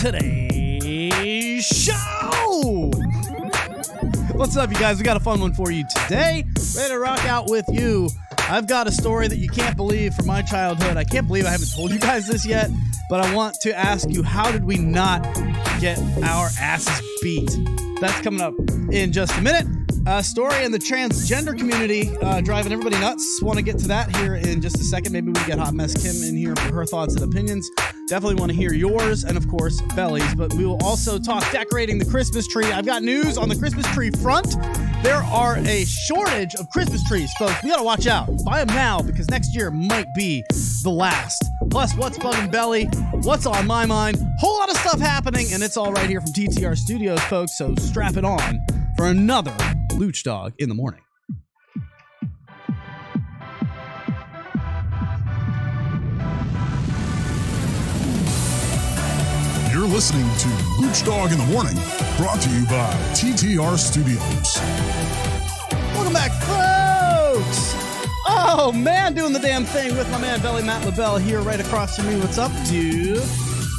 today's show. What's up, you guys? We got a fun one for you today. Ready to rock out with you. I've got a story that you can't believe from my childhood. I can't believe I haven't told you guys this yet, but I want to ask you, how did we not get our asses beat? That's coming up in just a minute. Story in the transgender community driving everybody nuts. Want to get to that here in just a second. Maybe we get Hot Mess Kim in here for her thoughts and opinions. Definitely want to hear yours, and of course, Belly's. But we will also talk decorating the Christmas tree. I've got news on the Christmas tree front. There are a shortage of Christmas trees, folks. We got to watch out. Buy them now, because next year might be the last. Plus, what's bugging Belly? What's on my mind? Whole lot of stuff happening, and it's all right here from TTR Studios, folks. So strap it on for another Lucdogg in the morning. You're listening to Lucdogg in the Morning, brought to you by TTR Studios. Welcome back, folks. Oh, man, doing the damn thing with my man, Belly Matt LaBelle, here right across from me. What's up, dude?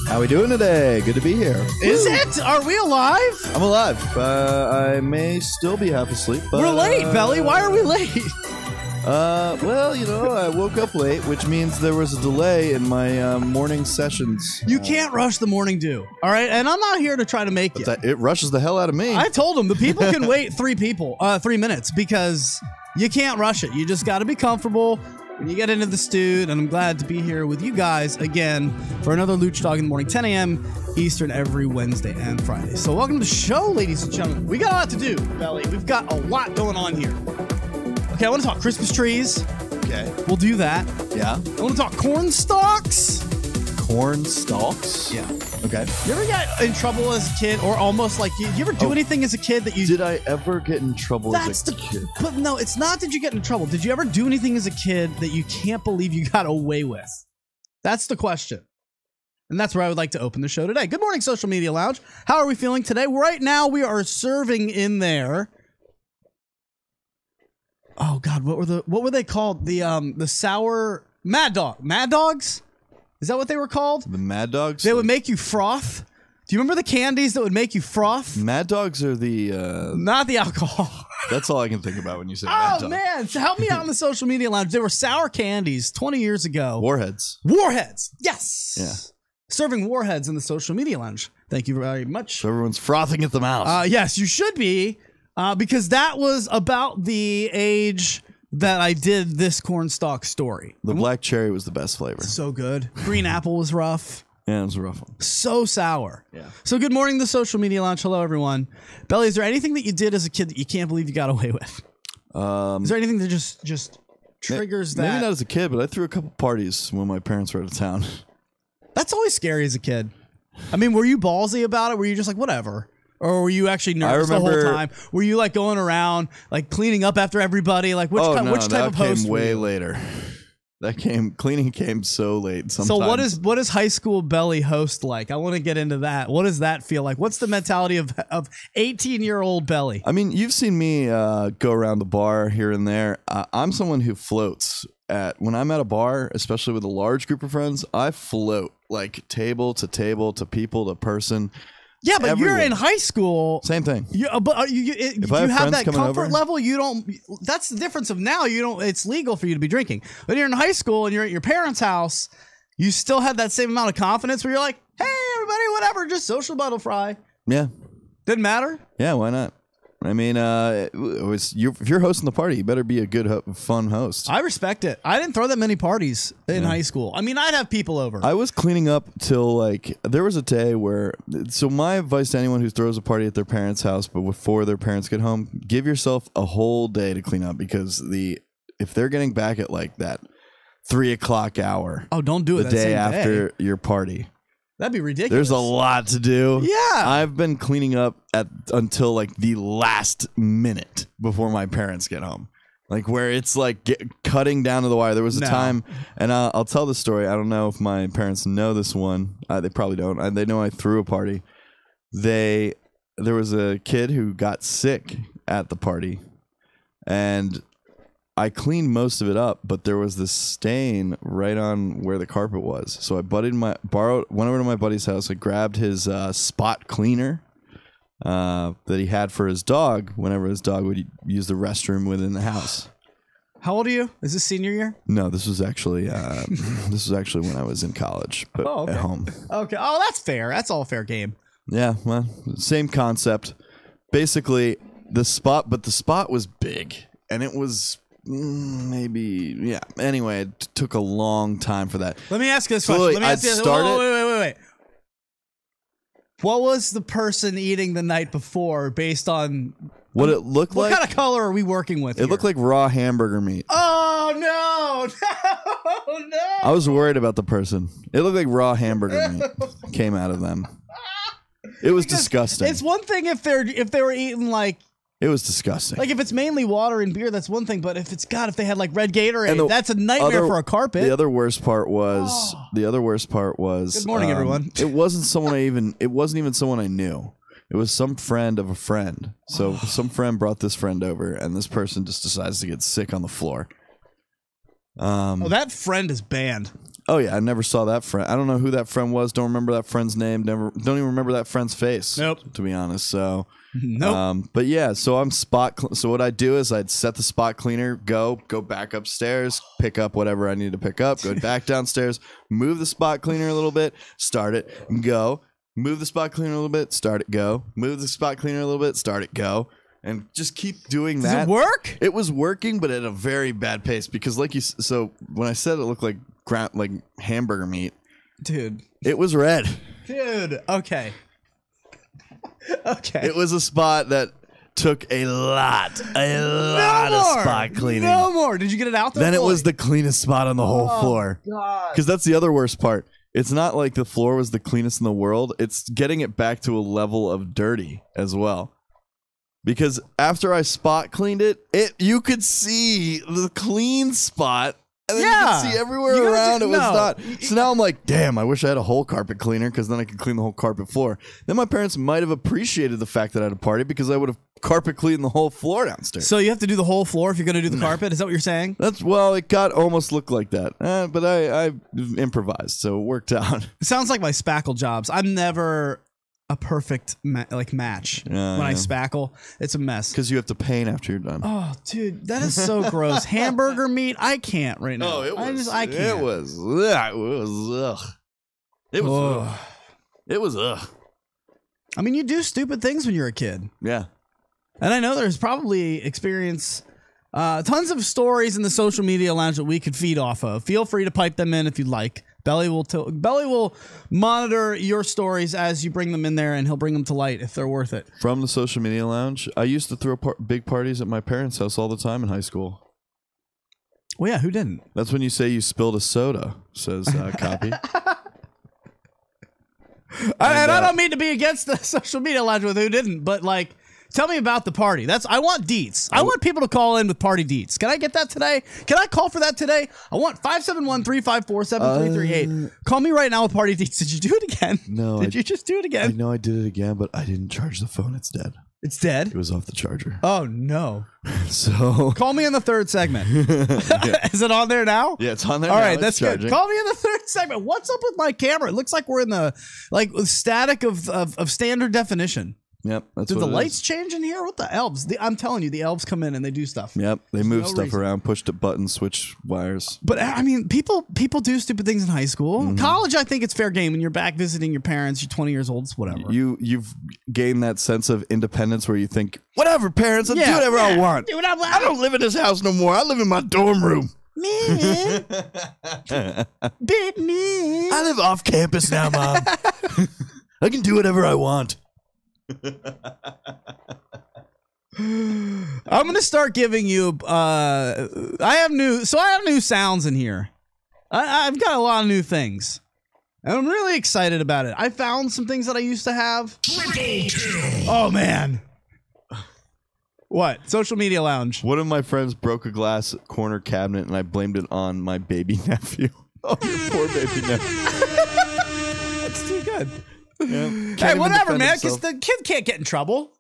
How we doing today? Good to be here. Is it? Are we alive? I'm alive. I may still be half asleep, but... We're late, Belly. Why are we late? Well, you know, I woke up late, which means there was a delay in my morning sessions. You can't rush the morning dew, all right? And I'm not here to try to make you. It rushes the hell out of me. I told them the people can wait 3 minutes, because you can't rush it. You just got to be comfortable when you get into the stew, and I'm glad to be here with you guys again for another Lucdogg in the morning, 10 a.m. Eastern every Wednesday and Friday. So welcome to the show, ladies and gentlemen. We got a lot to do, Belly. We've got a lot going on here. Okay, I want to talk Christmas trees. Okay. We'll do that. Yeah. I want to talk corn stalks. Corn stalks? Yeah. Okay. You ever get in trouble as a kid, or almost like you ever do anything as a kid that you... Did I ever get in trouble as a kid? But no, it's not that you get in trouble. Did you ever do anything as a kid that you can't believe you got away with? That's the question. And that's where I would like to open the show today. Good morning, Social Media Lounge. How are we feeling today? Right now, we are serving in there... Oh God, what were they called? The sour Mad Dog. Mad Dogs? Is that what they were called? The Mad Dogs? They would make you froth. Do you remember the candies that would make you froth? Mad Dogs are the not the alcohol. That's all I can think about when you say Mad Dog. Oh man, so help me out in the Social Media Lounge. They were sour candies 20 years ago. Warheads. Warheads. Yes. Yeah. Serving Warheads in the Social Media Lounge. Thank you very much. So everyone's frothing at the mouth. Yes, you should be. Because that was about the age that I did this cornstalk story. The black cherry was the best flavor. So good. Green apple was rough. Yeah, it was a rough one. So sour. Yeah. So good morning, the Social Media Lounge. Hello, everyone. Belly, is there anything that you did as a kid that you can't believe you got away with? Is there anything that just triggers that? Maybe not as a kid, but I threw a couple parties when my parents were out of town. That's always scary as a kid. I mean, were you ballsy about it? Were you just like, whatever? Or were you actually nervous the whole time? Were you like going around, like cleaning up after everybody? Like which type of host? Came way later. Cleaning came so late. Sometimes. So what is high school Belly host like? I want to get into that. What does that feel like? What's the mentality of 18-year-old Belly? I mean, you've seen me go around the bar here and there. I'm someone who floats. When I'm at a bar, especially with a large group of friends, I float like table to people to person. Yeah, but everywhere. You're in high school. Same thing. But you have that comfort over, level. You don't. That's the difference of now. You don't. It's legal for you to be drinking. When you're in high school and you're at your parents' house, you still have that same amount of confidence where you're like, "Hey, everybody, whatever, just social butterfly." Yeah, didn't matter. Yeah, why not? I mean, if you're hosting the party, you better be a good, fun host. I respect it. I didn't throw that many parties in high school. I mean, I'd have people over. I was cleaning up till there was a day where. So my advice to anyone who throws a party at their parents' house, but before their parents get home, give yourself a whole day to clean up, because if they're getting back at like that 3 o'clock hour, don't do it the day after your party. That'd be ridiculous. There's a lot to do. Yeah. I've been cleaning up until like the last minute before my parents get home. Like where it's like cutting down to the wire. There was a time, and I'll tell the story. I don't know if my parents know this one. They probably don't. They know I threw a party. There was a kid who got sick at the party, and I cleaned most of it up, but there was this stain right on where the carpet was. So I went over to my buddy's house. I grabbed his spot cleaner that he had for his dog whenever his dog would use the restroom within the house. How old are you? Is this senior year? No, this was actually when I was in college, but at home. Okay. Oh, that's fair. That's all fair game. Yeah, well, same concept. Basically, the spot was big, and it was Anyway, it took a long time for that. Let me ask you this question. Let me ask you this. Wait. What was the person eating the night before based on what it looked like? What kind of color are we working with? It looked like raw hamburger meat. Oh no! No! I was worried about the person. It looked like raw hamburger meat came out of them. It was disgusting. It's one thing if they were eating like. It was disgusting. Like if it's mainly water and beer, that's one thing. But if they had like red Gatorade, that's a nightmare for a carpet. The other worst part was. Good morning, everyone. It wasn't even someone I knew. It was some friend of a friend. So some friend brought this friend over, and this person just decides to get sick on the floor. That friend is banned. Oh yeah, I never saw that friend. I don't know who that friend was. Don't remember that friend's name. Don't even remember that friend's face. Nope. To be honest, so. Nope. But yeah, so so what I do is I'd set the spot cleaner, go back upstairs, pick up whatever I need to pick up, go back downstairs, move the spot cleaner a little bit, start it, go, move the spot cleaner a little bit, start it, go, move the spot cleaner a little bit, start it, go, and just keep doing that. Does it work? It was working, but at a very bad pace because so when I said it looked like hamburger meat, dude, it was red. Dude, okay. Okay. It was a spot that took a lot of spot cleaning. No more. Did you get it out there? Then it was the cleanest spot on the whole floor. God. Because that's the other worst part. It's not like the floor was the cleanest in the world. It's getting it back to a level of dirty as well. Because after I spot cleaned it, you could see the clean spot. And then you could see everywhere around it was not. So now I'm like, damn, I wish I had a whole carpet cleaner because then I could clean the whole carpet floor. Then my parents might have appreciated the fact that I had a party because I would have carpet cleaned the whole floor downstairs. So you have to do the whole floor if you're going to do the carpet? Is that what you're saying? It almost looked like that. But I improvised, so it worked out. It sounds like my spackle jobs. I'm never a perfect match when I spackle. It's a mess because you have to paint after you're done. Oh, dude, that is so gross. Hamburger meat, I can't right now. I can't. It was ugh. I mean, you do stupid things when you're a kid. Yeah, and I know there's probably tons of stories in the social media lounge that we could feed off of. Feel free to pipe them in if you'd like. Belly will monitor your stories as you bring them in there, and he'll bring them to light if they're worth it. From the social media lounge, I used to throw big parties at my parents' house all the time in high school. Well, yeah, who didn't? That's when you say you spilled a soda, says Copy. I don't mean to be against the social media lounge with who didn't, but like... Tell me about the party. I want deets. I want people to call in with party deets. Can I get that today? Can I call for that today? I want 571-354-7338. Call me right now with party deets. Did you do it again? No. Did you just do it again? I know I did it again, but I didn't charge the phone. It's dead. It's dead? It was off the charger. Oh, no. So... Call me in the third segment. Is it on there now? Yeah, it's on there All now. right, that's good. Call me in the third segment. What's up with my camera? It looks like we're in the static of standard definition. Yep. That's Did the lights change in here? What the elves? I'm telling you, the elves come in and they do stuff. Yep. They move stuff around, push the buttons, switch wires. But I mean, people do stupid things in high school. College, I think it's fair game when you're back visiting your parents. You're 20 years old, it's whatever. You've gained that sense of independence where you think, whatever, parents, I'll do whatever I want. I don't live in this house no more. I live in my dorm room. Man. Big man. I live off campus now, Mom. I can do whatever I want. I'm gonna start giving you I have new sounds in here. I've got a lot of new things, and I'm really excited about it. I found some things that I used to have. Oh man, what? Social media lounge. One of my friends broke a glass corner cabinet, and I blamed it on my baby nephew. Oh, poor baby nephew. That's too good. Yeah. Hey, whatever, man, because the kid can't get in trouble.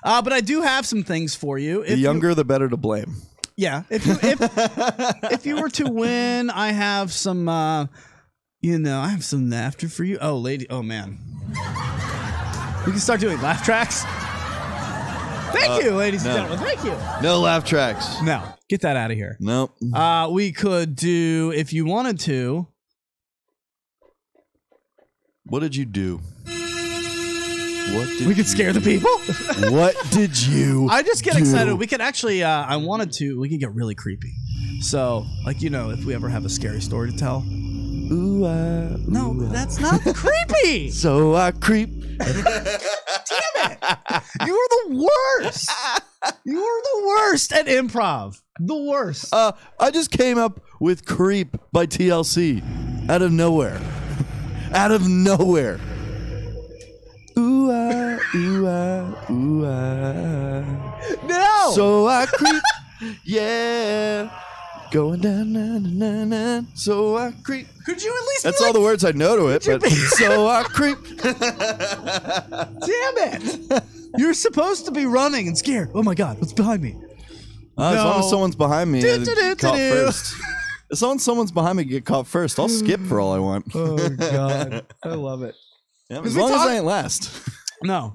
But I do have some things for you. The younger, the better to blame. Yeah. If you were to win, I have some. I have some laughter for you. Oh, lady. Oh man. We can start doing laugh tracks. Thank you, ladies and gentlemen. Thank you. No laugh tracks. No, get that out of here. Nope. We could do, if you wanted to. What did you do? We could scare the people. What did you I just get do? excited. We could actually, we could get really creepy. So, if we ever have a scary story to tell. Ooh, no, that's not creepy. So I creep. Damn it. You are the worst. You are the worst at improv. The worst. I just came up with Creep by TLC. Out of nowhere. Out of nowhere. Ooh, ooh, ooh, No. So I creep. Yeah. Going down, na, na, na, so I creep. Could you at least That's all the words I know to it, but so I creep. Damn it. You're supposed to be running and scared. Oh my God, what's behind me? As long as someone's behind me, I get caught first. As long as someone's behind me, get caught first. I'll skip for all I want. Oh God, I love it. Yeah, as long as I ain't last. No.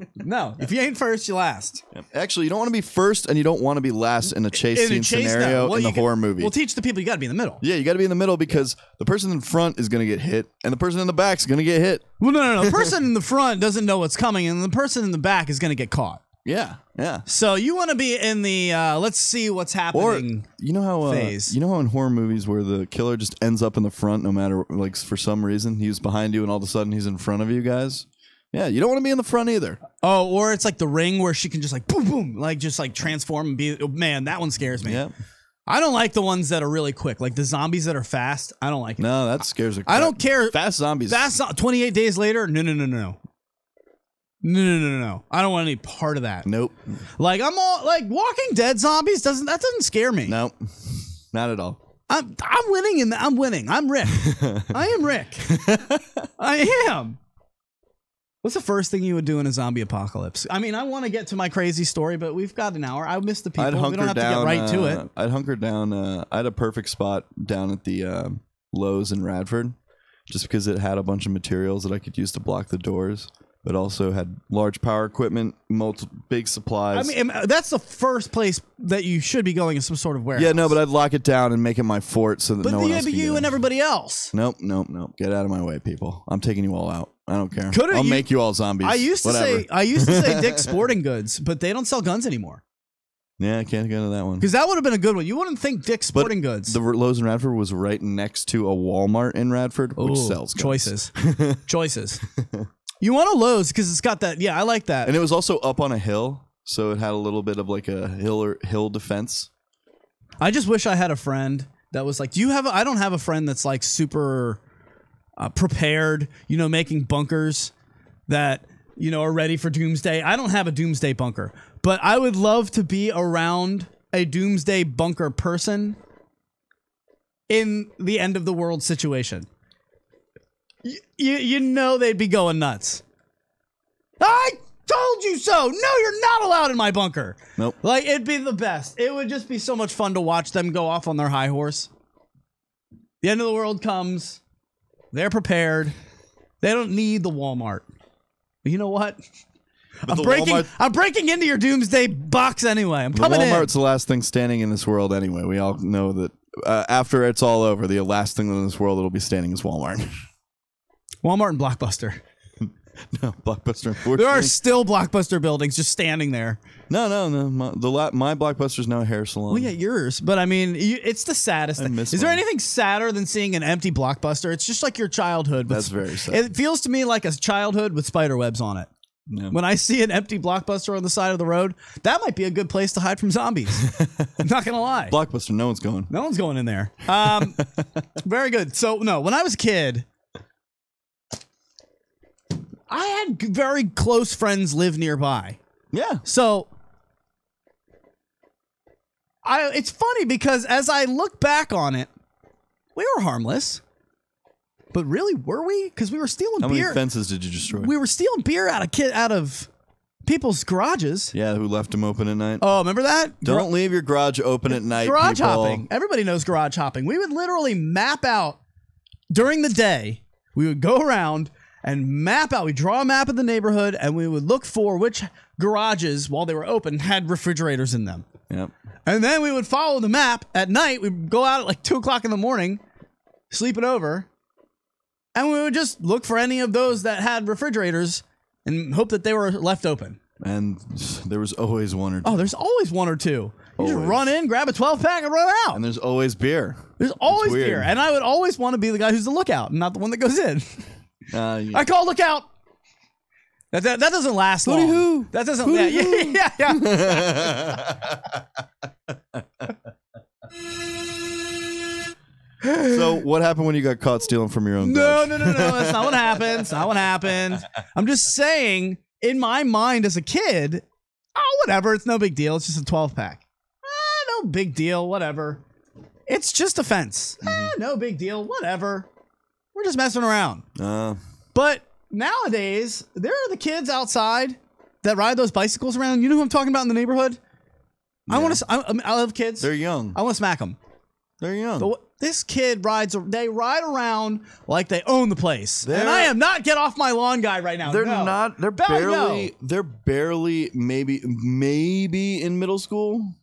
If you ain't first, you last. Actually, you don't want to be first, and you don't want to be last in a chase scene scenario in the horror movie. We'll teach the people you got to be in the middle. Yeah, you got to be in the middle because the person in front is going to get hit, and the person in the back is going to get hit. Well, no. The person in the front doesn't know what's coming, and the person in the back is going to get caught. Yeah. So you want to be in the let's see what's happening. Or you know how phase. You know how in horror movies where the killer just ends up in the front, no matter for some reason he's behind you, and all of a sudden he's in front of you guys. Yeah, you don't want to be in the front either. Oh, or it's like The Ring where she can just boom, boom, just transform and be. Oh, man, that one scares me. Yeah. I don't like the ones that are really quick, like the zombies that are fast. I don't like it. No, that scares me. I don't care. Fast zombies. 28 days later. No. I don't want any part of that. Nope. I'm all Walking Dead zombies doesn't scare me. Nope. Not at all. I'm winning I'm winning. I'm Rick. I am Rick. I am. What's the first thing you would do in a zombie apocalypse? I mean, I want to get to my crazy story, but we've got an hour. I miss the people. We don't have to get right to it. I'd hunker down. I had a perfect spot down at the Lowe's in Radford, just because it had a bunch of materials that I could use to block the doors, but also had large power equipment, big supplies. I mean, that's the first place that you should be going, is some sort of warehouse. Yeah, no, but I'd lock it down and make it my fort so that no one else can get you in. and everybody else. Nope. Get out of my way, people. I'm taking you all out. I don't care. I'll make you all zombies. I used to say Dick's Sporting Goods, but they don't sell guns anymore. Yeah, I can't go to that one. Because that would have been a good one. You wouldn't think Dick's Sporting Goods. The Lowe's in Radford was right next to a Walmart in Radford, which sells guns. Choices. You want a Lowe's because it's got that. Yeah, I like that. And it was also up on a hill, so it had a little bit of a hill defense. I just wish I had a friend that was do you have I don't have a friend that's super prepared, making bunkers that, are ready for doomsday. I don't have a doomsday bunker, but I would love to be around a doomsday bunker person in the end of the world situation. They'd be going nuts. I told you so. No, you're not allowed in my bunker. Nope. It'd be the best. It would just be so much fun to watch them go off on their high horse. The end of the world comes. They're prepared. They don't need the Walmart. But you know what? I'm breaking into your doomsday box anyway. I'm coming in. Walmart's the last thing standing in this world anyway. We all know that after it's all over, the last thing in this world that'll be standing is Walmart. Walmart and Blockbuster. No, Blockbuster, unfortunately. There are still Blockbuster buildings just standing there. No. My Blockbuster's now a hair salon. Well, yeah, yours. But I mean, it's the saddest thing. Is there anything sadder than seeing an empty Blockbuster? It's just like your childhood. That's very sad. It feels to me like a childhood with spider webs on it. Yeah. When I see an empty Blockbuster on the side of the road, that might be a good place to hide from zombies. I'm not going to lie. Blockbuster, no one's going. No one's going in there. Very good. So, no, when I was a kid, I had very close friends live nearby. Yeah. So it's funny because as I look back on it, we were harmless. But really, were we? Because we were stealing beer. How many fences did you destroy? We were stealing beer out of people's garages. Yeah, who left them open at night? Oh, remember that? Don't leave your garage open at night. Garage people. hopping. Everybody knows garage hopping. We would literally map out during the day. We would go around and map out. We draw a map of the neighborhood, and we would look for which garages, while they were open, had refrigerators in them. Yep. And then we would follow the map at night. We'd go out at like 2 o'clock in the morning, sleep it over, and we would just look for any of those that had refrigerators and hope that they were left open. And there was always one or two. Oh, there's always one or two. You just Always. run in, grab a 12-pack, and run out. And there's always beer. There's always weird. beer. And I would always want to be the guy who's the lookout, not the one that goes in. Yeah. I call lookout. That doesn't last long. Hooty-hoo. That doesn't. Hooty-hoo. Yeah. So what happened when you got caught stealing from your own No. garage? That's not what happened. It's not what happened. I'm just saying, in my mind as a kid, oh, whatever. It's no big deal. It's just a 12-pack. No big deal. Whatever. It's just a fence. No big deal. Whatever. We're just messing around. But nowadays, there are the kids outside that ride those bicycles around. You know who I'm talking about in the neighborhood? Yeah. I love kids. They're young. I want to smack them. They're young. But this kid they ride around like they own the place. They're- And I am not get off my lawn guy right now. They're No. not. They're barely maybe in middle school.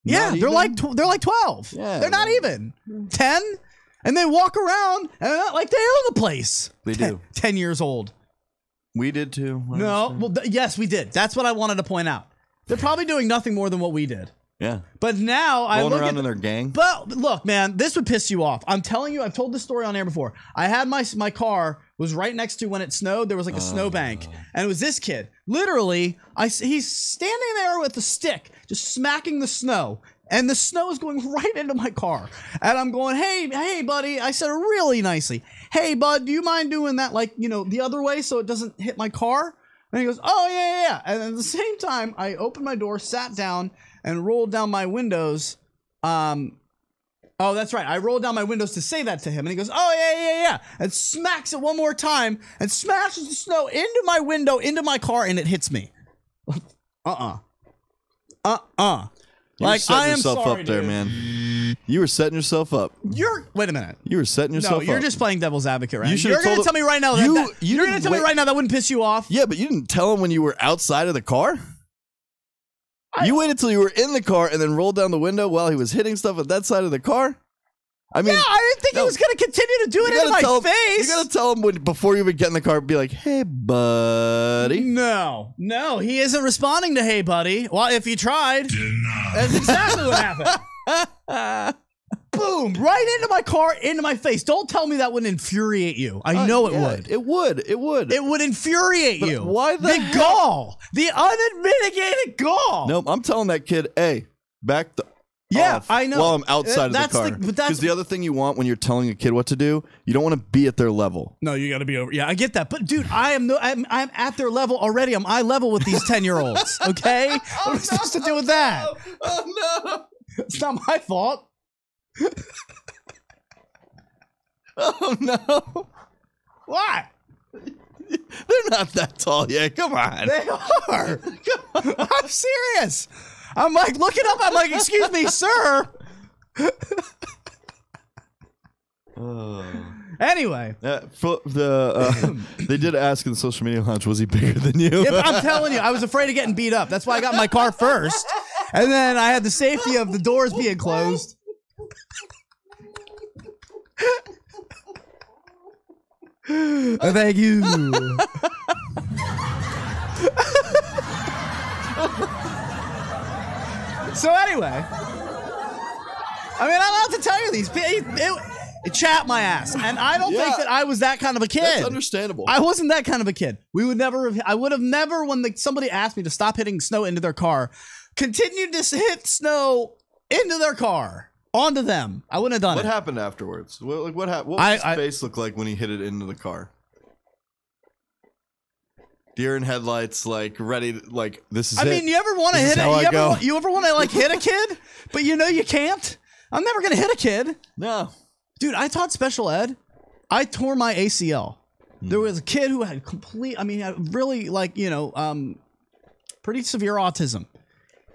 Yeah, Not they're even? like 12. Yeah. They're not even 10, and they walk around and they're not like they own the place. They do. 10 years old. We did too. No, well, yes, we did. That's what I wanted to point out. They're probably doing nothing more than what we did. Yeah. But now I Rolling look around at in their gang. But look, man, this would piss you off. I'm telling you, I've told this story on air before. I had my car was right next to when it snowed. There was like a snowbank, and it was this kid. Literally, he's standing there with a stick, just smacking the snow, and the snow is going right into my car. And I'm going, hey, buddy. I said really nicely, hey, bud, do you mind doing that, like, the other way so it doesn't hit my car? And he goes, oh yeah. And at the same time, I opened my door, sat down, and rolled down my windows. Oh, that's right. I rolled down my windows to say that to him. And he goes, oh, yeah. And smacks it one more time and smashes the snow into my window, into my car, and it hits me. You were setting I am yourself sorry, up there, dude. man. You were setting yourself up. Wait a minute. You were setting yourself up. No, you're just playing devil's advocate, right? You You're going to tell me right now you're going to tell me right now that wouldn't piss you off? Yeah, but you didn't tell him when you were outside of the car? You waited till you were in the car and then rolled down the window while he was hitting stuff at that side of the car? I mean, Yeah, I didn't think he was going to continue to do it into my face. You gotta tell him before you even get in the car, be like, hey, buddy. No, he isn't responding to hey, buddy. Well, if he tried, that's exactly what happened. Boom, right into my car, into my face. Don't tell me that wouldn't infuriate you. I know it would. It would. It would infuriate you. Why the hell? gall? The unmitigated gall. Nope, I'm telling that kid, hey, back the Yeah, off I know. while I'm outside of the car. Because the other thing you want when you're telling a kid what to do, you don't want to be at their level. No, you got to be over. Yeah, I get that. But dude, I'm at their level already. I'm eye level with these 10-year-olds. Okay, what am I supposed to do with that? Oh no! It's not my fault. Oh no! What? They're not that tall yet. Come on. They are. I'm serious. I'm like looking up. I'm like, excuse me, sir. Anyway, they did ask in the social media lounge, was he bigger than you? I'm telling you, I was afraid of getting beat up. That's why I got in my car first, and then I had the safety of the doors being closed. Thank you. So anyway, I mean, I'm allowed to tell you these. It chapped my ass, and I don't think that I was that kind of a kid. That's understandable. I wasn't that kind of a kid. I would have never, when somebody asked me to stop hitting snow into their car, continued to hit snow into their car. Onto them. I wouldn't have done it. What happened afterwards? What happened? What was his face look like when he hit it into the car? Deer in headlights, like ready, like this is. I mean, you ever want to hit it? You ever want to like hit a kid, but you know you can't. I'm never gonna hit a kid. No, dude. I taught special ed. I tore my ACL. There was a kid who had really like pretty severe autism.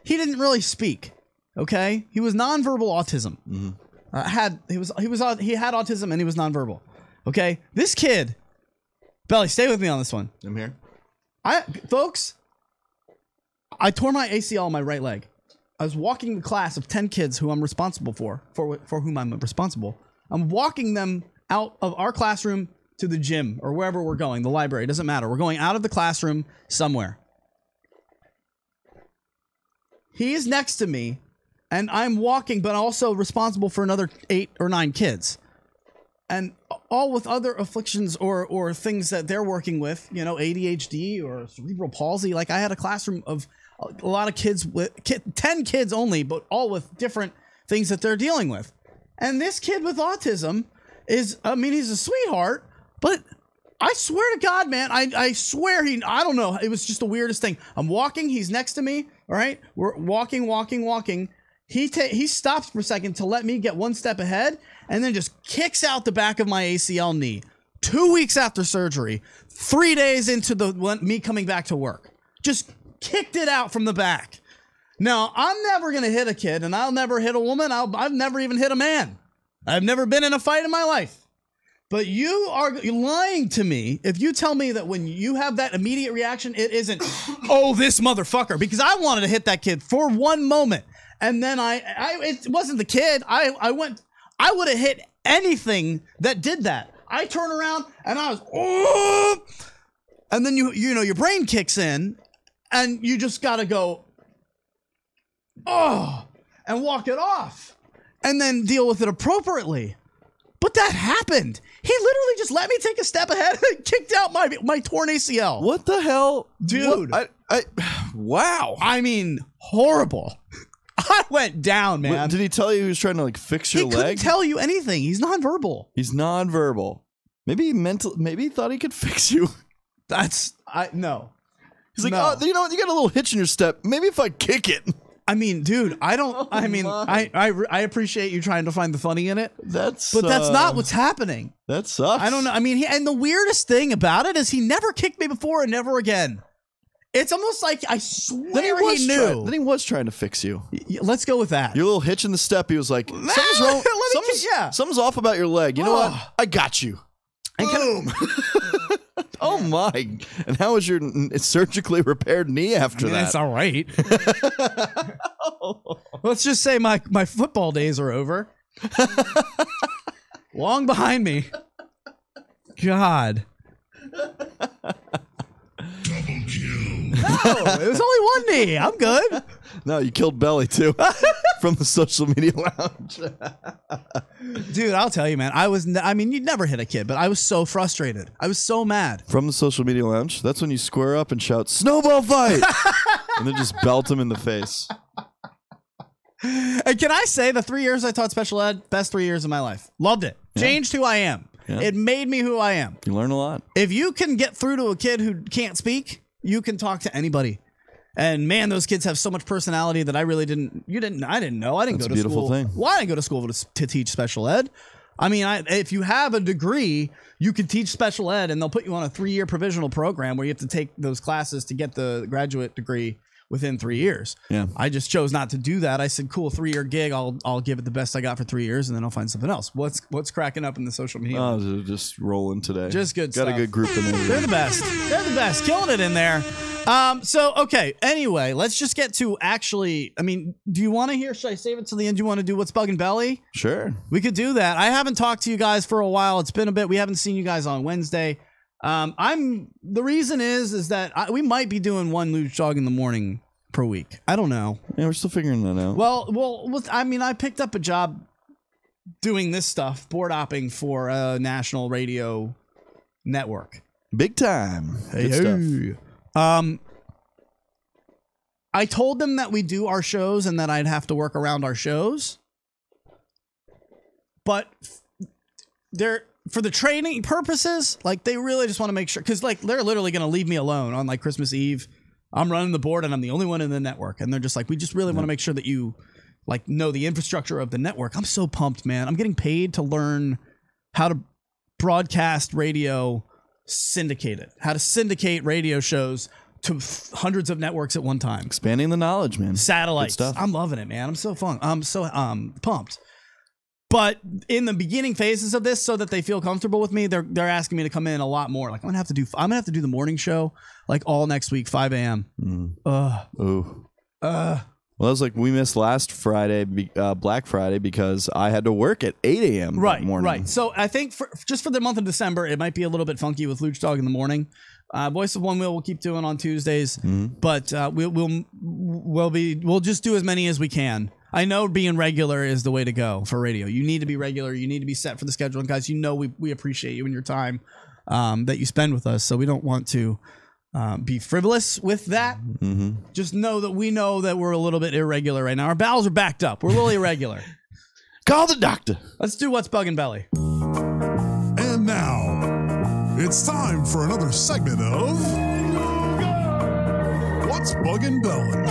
He didn't really speak. Okay, he was nonverbal autism. He had autism and he was nonverbal. Okay, this kid, Belly, stay with me on this one. I'm here. Folks, I tore my ACL on my right leg. I was walking the class of 10 kids who I'm responsible for whom I'm responsible. I'm walking them out of our classroom to the gym or wherever we're going, the library, doesn't matter. We're going out of the classroom somewhere. He is next to me, and I'm walking, but also responsible for another 8 or 9 kids. And all with other afflictions or things that they're working with, you know, ADHD or cerebral palsy. Like I had a classroom of a lot of kids with 10 kids only, but all with different things that they're dealing with. And this kid with autism is, I mean, he's a sweetheart, but I swear to God, man, I swear I don't know. It was just the weirdest thing. I'm walking. He's next to me. All right. We're walking. He stops for a second to let me get one step ahead and then just kicks out the back of my ACL knee 2 weeks after surgery, 3 days into me coming back to work. Just kicked it out from the back. Now, I'm never going to hit a kid, and I'll never hit a woman. I've never even hit a man. I've never been in a fight in my life. But you're lying to me if you tell me that when you have that immediate reaction, it isn't, oh, this motherfucker. Because I wanted to hit that kid for one moment. And then it wasn't the kid. I would have hit anything that did that. I turn around, and I was, oh! And then you know, your brain kicks in. And you just got to go, oh, and walk it off and then deal with it appropriately. But that happened. He literally just let me take a step ahead and kicked out my torn ACL. What the hell? Dude. Wow. I mean, horrible. I went down, man. Did he tell you he was trying to like fix your leg? He couldn't tell you anything. He's nonverbal. He's nonverbal. Maybe he thought he could fix you. No. He's like, oh, you know what? You got a little hitch in your step. Maybe if I kick it. I mean, dude, I appreciate you trying to find the funny in it. But that's not what's happening. That sucks. I don't know. I mean, and the weirdest thing about it is he never kicked me before and never again. It's almost like I swear he knew. Then he was trying to fix you. Let's go with that. Your little hitch in the step. He was like, something's wrong. Something's off about your leg. You know what? I got you. Boom. Oh my! And how was your surgically repaired knee after that? That's all right. Let's just say my football days are over. Long behind me. God. Double kill. No, it was only one knee. I'm good. No, you killed Belly too from the social media lounge. Dude, I'll tell you, man. I mean, you'd never hit a kid, but I was so frustrated. I was so mad. From the social media lounge? That's when you square up and shout, "Snowball fight!" and then just belt him in the face. And can I say the 3 years I taught special ed, best 3 years of my life. Loved it. Yeah. Changed who I am. Yeah. It made me who I am. You learn a lot. If you can get through to a kid who can't speak, you can talk to anybody. And man, those kids have so much personality that I really didn't. I didn't know. I didn't go to school. That's a beautiful thing. Well, I didn't go to school to teach special ed. I mean, if you have a degree, you can teach special ed, and they'll put you on a 3-year provisional program where you have to take those classes to get the graduate degree within 3 years. Yeah. I just chose not to do that. I said, cool, 3-year gig. I'll give it the best I got for 3 years, and then I'll find something else. What's cracking up in the social media? Oh, just rolling today. Just good stuff. Got a good group in there. They're the best. They're the best. Killing it in there. So, okay. Anyway, let's just get to actually, I mean, do you want to hear? Should I save it to the end? Do you want to do what's bugging Belly? Sure. We could do that. I haven't talked to you guys for a while. It's been a bit. We haven't seen you guys on Wednesday. The reason is that we might be doing one Lucdogg in the morning per week. I don't know. Yeah, we're still figuring that out. Well, I mean, I picked up a job doing this stuff, board opping for a national radio network. Big time. Good stuff. I told them that we do our shows and that I'd have to work around our shows. But for the training purposes, like they really just want to make sure, because like they're literally going to leave me alone on like Christmas Eve. I'm running the board and I'm the only one in the network. And they're just like, we just really want to make sure that you like know the infrastructure of the network. I'm so pumped, man. I'm getting paid to learn how to broadcast radio, syndicate it, how to syndicate radio shows to hundreds of networks at one time. Expanding the knowledge, man. Satellites. Good stuff. I'm loving it, man. I'm so pumped. But in the beginning phases of this, so that they feel comfortable with me, they're asking me to come in a lot more. Like I'm gonna have to do the morning show like all next week, 5 a.m. Well, it was like we missed last Friday, Black Friday, because I had to work at 8 a.m. that morning. Right. So I think just for the month of December, it might be a little bit funky with Lucdogg in the morning. Voice of One Wheel we'll keep doing on Tuesdays, but we'll just do as many as we can. I know being regular is the way to go for radio. You need to be regular. You need to be set for the schedule. And guys, you know we appreciate you and your time that you spend with us. So we don't want to be frivolous with that. Just know that we know that we're a little bit irregular right now. Our bowels are backed up. We're a little irregular. Call the doctor. Let's do What's Buggin' Belly. And now, it's time for another segment of What's Buggin' Belly?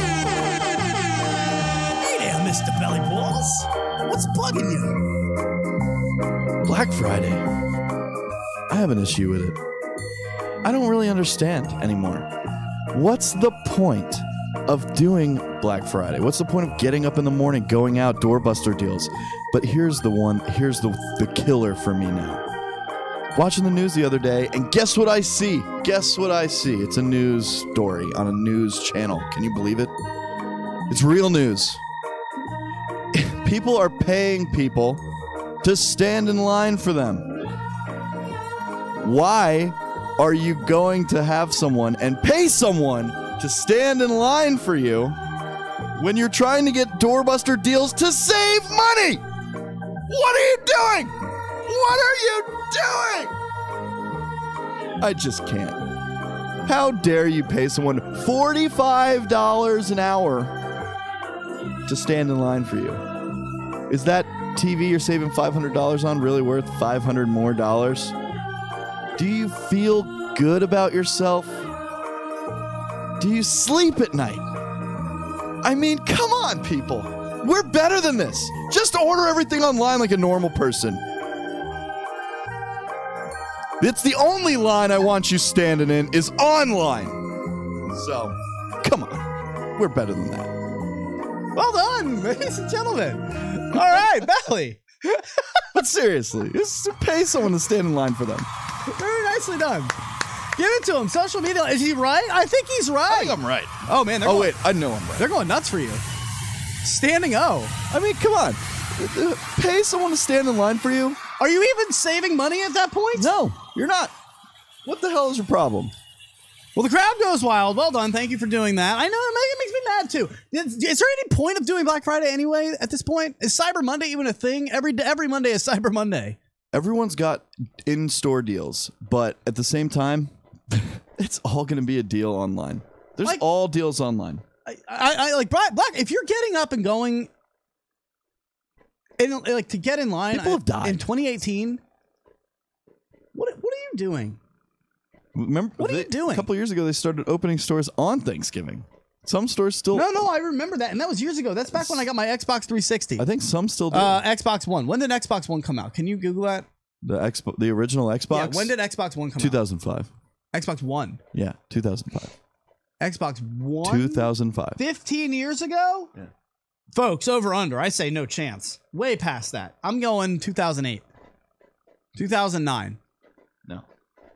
Hey there, Mr. Belly Balls. What's bugging you? Black Friday. I have an issue with it. I don't really understand anymore. What's the point of doing Black Friday? What's the point of getting up in the morning, going out, doorbuster deals? But here's the killer for me now. Watching the news the other day, and guess what I see? Guess what I see? It's a news story on a news channel. Can you believe it? It's real news. People are paying people to stand in line for them. Why are you going to have someone and pay someone to stand in line for you when you're trying to get doorbuster deals to save money? What are you doing? What are you doing? I just can't. How dare you pay someone $45 an hour to stand in line for you? Is that TV you're saving $500 on really worth $500 more? Do you feel good about yourself? Do you sleep at night? I mean, come on, people. We're better than this. Just order everything online like a normal person. It's the only line I want you standing in is online. So, come on. We're better than that. Well done, ladies and gentlemen. All right, Belly. But seriously, just pay someone to stand in line for them. Very nicely done. Give it to him. Social media. Is he right? I think he's right. I think I'm right. Oh, man. Wait. I know I'm right. They're going nuts for you. Standing O. I mean, come on. Pay someone to stand in line for you? Are you even saving money at that point? No, you're not. What the hell is your problem? Well, the crowd goes wild. Well done. Thank you for doing that. I know it makes me mad, too. Is there any point of doing Black Friday anyway at this point? Is Cyber Monday even a thing? Every Monday is Cyber Monday. Everyone's got in-store deals, but at the same time, it's all going to be a deal online. There's all deals online. I like Black. If you're getting up and going, and like to get in line, people have died in 2018. What are you doing? Remember, what are you doing? A couple years ago, they started opening stores on Thanksgiving. Some stores still. No, I remember that, and that was years ago. That's back when I got my Xbox 360. I think some still do. Xbox One. When did Xbox One come out? Can you Google that? The original Xbox. Yeah. When did Xbox One come 2005. out? 2005. Xbox One. Yeah, 2005. Xbox One. 2005. 15 years ago. Yeah. Folks, over under. I say no chance. Way past that. I'm going 2008. 2009. No.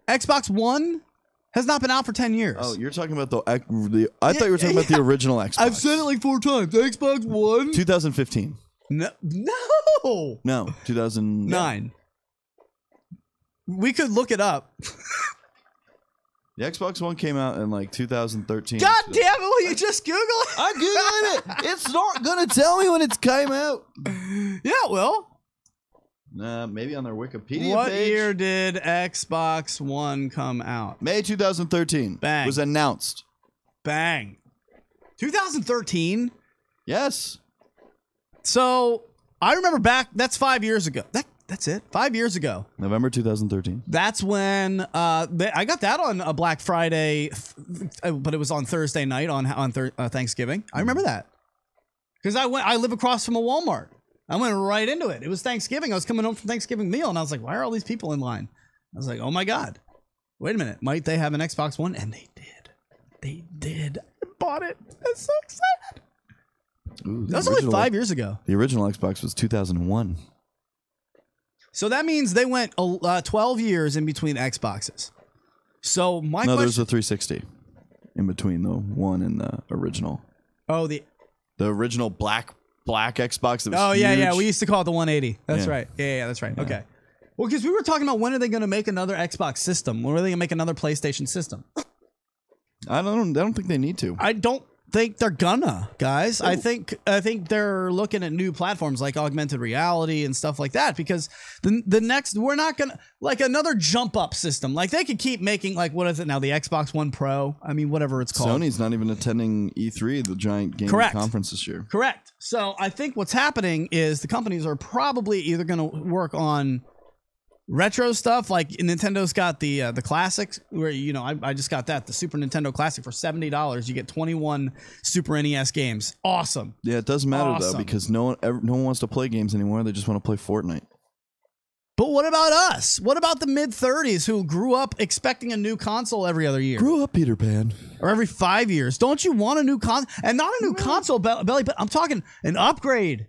Xbox One has not been out for 10 years. Oh, you're talking about the I thought you were talking about the original Xbox. I've said it like 4 times. Xbox One. 2015. No. 2009. We could look it up. The Xbox One came out in like 2013. God damn it, will you just Google it? I Googled it. It's not going to tell me when it came out. Yeah, it will. Maybe on their Wikipedia What page. year did Xbox One come out? May 2013. Bang. Was announced. Bang. 2013? Yes. So, I remember back, that's 5 years ago. That's it. 5 years ago. November 2013. That's when I got that on a Black Friday, but it was on Thursday night on Thanksgiving. I remember that because I live across from a Walmart. I went right into it. It was Thanksgiving. I was coming home from Thanksgiving meal, and I was like, "Why are all these people in line?" I was like, "Oh my god, wait a minute! Might they have an Xbox One?" And they did. They did. I bought it. I'm so excited. Ooh, That was only 5 years ago. The original Xbox was 2001. So that means they went 12 years in between Xboxes. So my question... there's a 360 in between the one and the original. Oh, the original black Xbox. That was oh, yeah, huge. yeah. We used to call it the 180. That's Yeah. right. Yeah, that's right. Yeah. Okay. Well, because we were talking about when are they going to make another Xbox system? When are they going to make another PlayStation system? I don't think they need to. I don't think they're gonna, guys. I think they're looking at new platforms like augmented reality and stuff like that, because the next, we're not gonna, like, another jump up system. Like, they could keep making, like, what is it now, the Xbox One Pro? I mean, whatever it's called. Sony's not even attending E3, the giant gaming conference this year. Correct. So I think what's happening is the companies are probably either gonna work on retro stuff, like Nintendo's got the classics, where, you know, I just got that, the Super Nintendo Classic for $70. You get 21 Super NES games. Awesome. Yeah, it doesn't matter though, because no one wants to play games anymore. They just want to play Fortnite. But what about us? What about the mid-30s who grew up expecting a new console every other year? Grew up, Peter Pan. Or every 5 years. Don't you want a new console? And not a new console, Belly, but I'm talking an upgrade.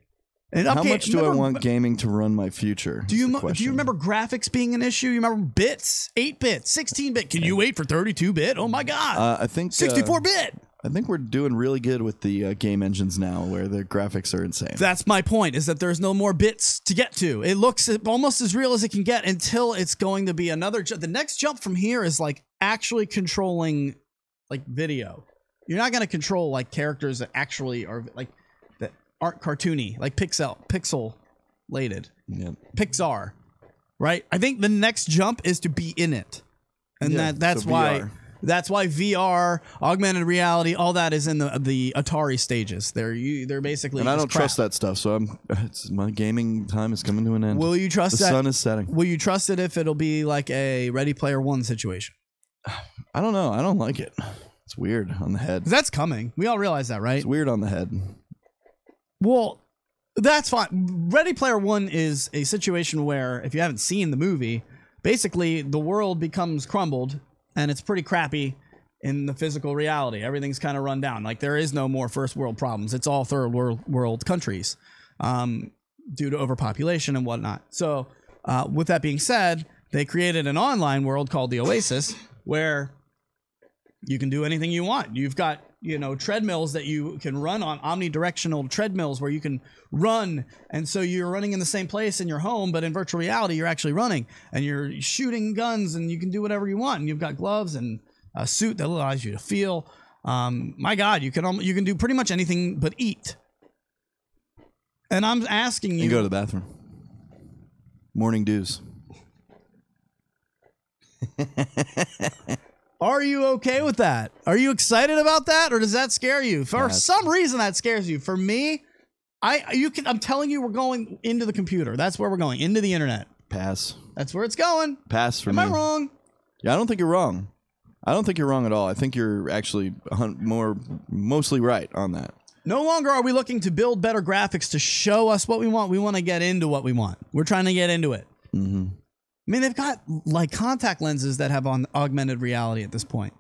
How much do I want gaming to run my future? Do you remember graphics being an issue? You remember bits? 8-bit, 16-bit. Can you wait for 32-bit? Oh my God. I think 64-bit. I think we're doing really good with the game engines now, where the graphics are insane. That's my point, is that there's no more bits to get to. It looks almost as real as it can get until it's going to be another jump. The next jump from here is like actually controlling like video. You're not going to control like characters that actually are like that aren't cartoony, like pixel-lated. Yeah. Pixar, right? I think the next jump is to be in it. And that's why VR. That's why VR, augmented reality, all that is in the Atari stages. They're basically. And I don't trust that stuff, so my gaming time is coming to an end. Will you trust that? The sun is setting. Will you trust it if it'll be like a Ready Player One situation? I don't know. I don't like it. It's weird on the head. That's coming. We all realize that, right? It's weird on the head. Well, that's fine. Ready Player One is a situation where, if you haven't seen the movie, basically the world becomes crumbled. And it's pretty crappy in the physical reality. Everything's kind of run down. Like, there is no more first world problems. It's all third world countries due to overpopulation and whatnot. So with that being said, they created an online world called the Oasis, where you can do anything you want. You've got, you know, treadmills that you can run on, omnidirectional treadmills where you can run. And so you're running in the same place in your home, but in virtual reality, you're actually running and you're shooting guns and you can do whatever you want. And you've got gloves and a suit that allows you to feel. My God, you can do pretty much anything but eat. And I'm asking you. And go to the bathroom. Morning dews. Are you okay with that? Are you excited about that, or does that scare you? For some reason, that scares you. For me, I'm telling you, we're going into the computer. That's where we're going, into the internet. Pass. That's where it's going. Pass for me. Am I wrong? Yeah, I don't think you're wrong. I don't think you're wrong at all. I think you're actually mostly right on that. No longer are we looking to build better graphics to show us what we want. We want to get into what we want. We're trying to get into it. Mm-hmm. I mean, they've got like contact lenses that have augmented reality at this point.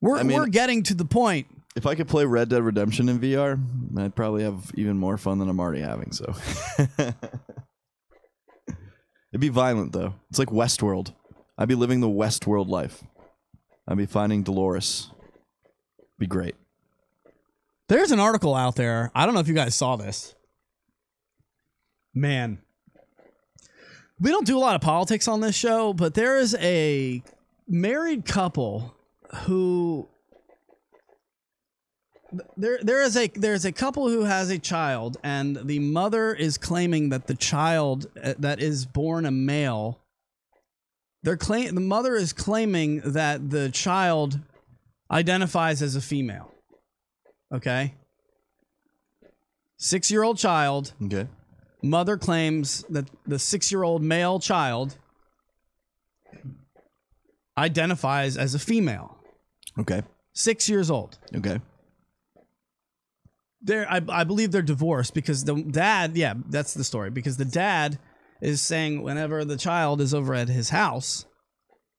We're getting to the point. If I could play Red Dead Redemption in VR, I'd probably have even more fun than I'm already having. So it'd be violent though. It's like Westworld. I'd be living the Westworld life. I'd be finding Dolores. Be great. There's an article out there. I don't know if you guys saw this. Man. We don't do a lot of politics on this show, but there is a married couple who there's a couple who has a child, and the mother is claiming that the child that is born a male, the mother is claiming that the child identifies as a female. Okay? 6-year-old child. Okay. Mother claims that the 6-year-old male child identifies as a female. Okay. 6 years old. Okay. I believe they're divorced because the dad, yeah, that's the story. Because the dad is saying whenever the child is over at his house,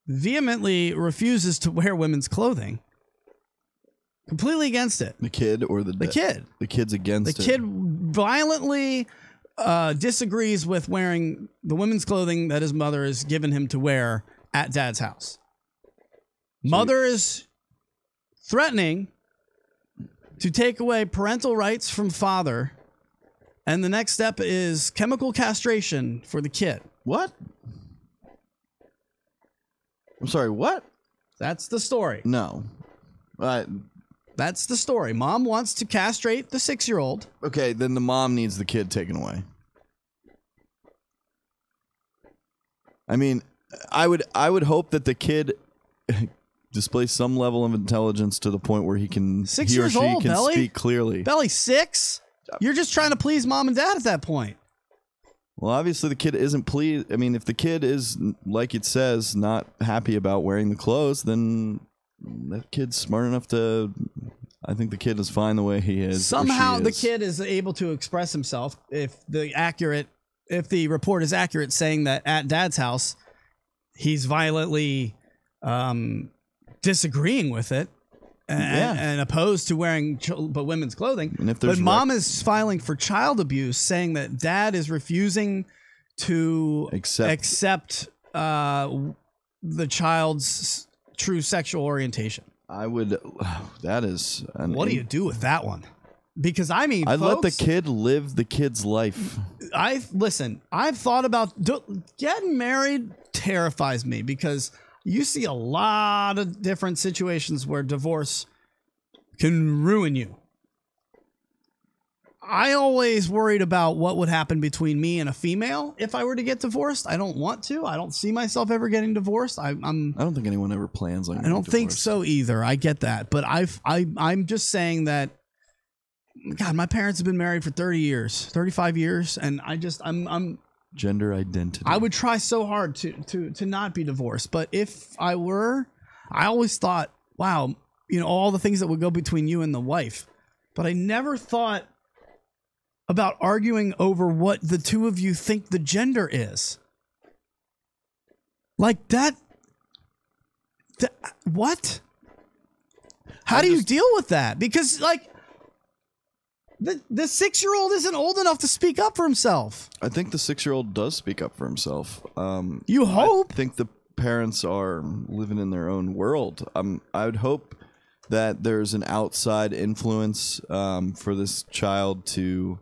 vehemently refuses to wear women's clothing. Completely against it. The kid or the kid? The kid's against it. The kid violently disagrees with wearing the women's clothing that his mother has given him to wear at dad's house. Mother is threatening to take away parental rights from father, and the next step is chemical castration for the kid. What? I'm sorry, what? That's the story. No. That's the story. Mom wants to castrate the 6-year-old. Okay, then the mom needs the kid taken away. I mean, I would hope that the kid displays some level of intelligence to the point where he or she can speak clearly. Belly 6? You're just trying to please mom and dad at that point. Well, obviously the kid isn't pleased. I mean, if the kid is, like it says, not happy about wearing the clothes, then that kid's smart enough to... I think the kid is fine the way he is. Somehow the kid is able to express himself if the report is accurate, saying that at dad's house he's violently disagreeing with it and opposed to wearing women's clothing. But mom is filing for child abuse, saying that dad is refusing to accept the child's true sexual orientation. That is... What do you do with that one? Because I mean, I'd let the kid live the kid's life. I've thought about getting married. Terrifies me because you see a lot of different situations where divorce can ruin you. I always worried about what would happen between me and a female if I were to get divorced. I don't want to. I don't see myself ever getting divorced. I don't think anyone ever plans on. I don't think so either. I get that, but I'm just saying that. God, my parents have been married for 30 years, 35 years, and I'm gender identity. I would try so hard to not be divorced, but if I were, I always thought, wow, all the things that would go between you and the wife, but I never thought about arguing over what the two of you think the gender is. Like that what? How do you deal with that? Because like the 6-year-old isn't old enough to speak up for himself. I think the 6-year-old does speak up for himself. You hope? I think the parents are living in their own world. I would hope that there's an outside influence for this child to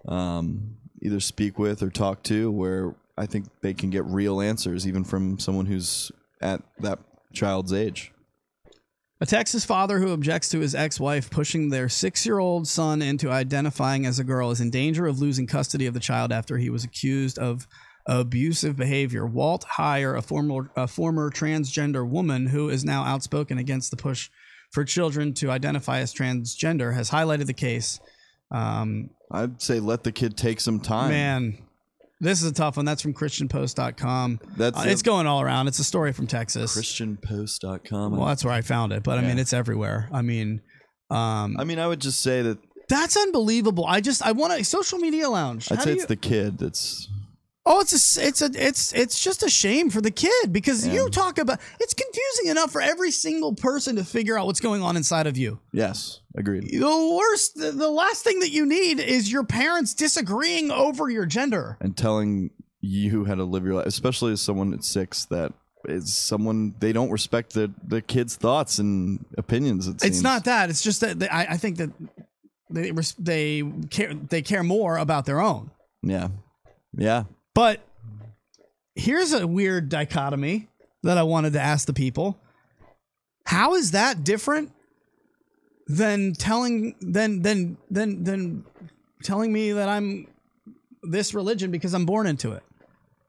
either speak with or talk to, where I think they can get real answers, even from someone who's at that child's age. A Texas father who objects to his ex-wife pushing their 6-year-old son into identifying as a girl is in danger of losing custody of the child after he was accused of abusive behavior. Walt Heyer, a former transgender woman who is now outspoken against the push for children to identify as transgender, has highlighted the case. I'd say let the kid take some time. Man, this is a tough one. That's from ChristianPost.com. It's going all around. It's a story from Texas. ChristianPost.com. Well, that's where I found it, but I mean, it's everywhere. I mean, I would just say that that's unbelievable. I want a social media lounge. I'd say it's the kid that's. Oh, it's just a shame for the kid because you talk about it's confusing enough for every single person to figure out what's going on inside of you. Yes, agreed. The last thing that you need is your parents disagreeing over your gender and telling you how to live your life, especially as someone at 6 that is someone they don't respect the kid's thoughts and opinions. It's not that. It's just that I think that they care more about their own. Yeah. Yeah. But here's a weird dichotomy that I wanted to ask the people. How is that different than telling me that I'm this religion because I'm born into it?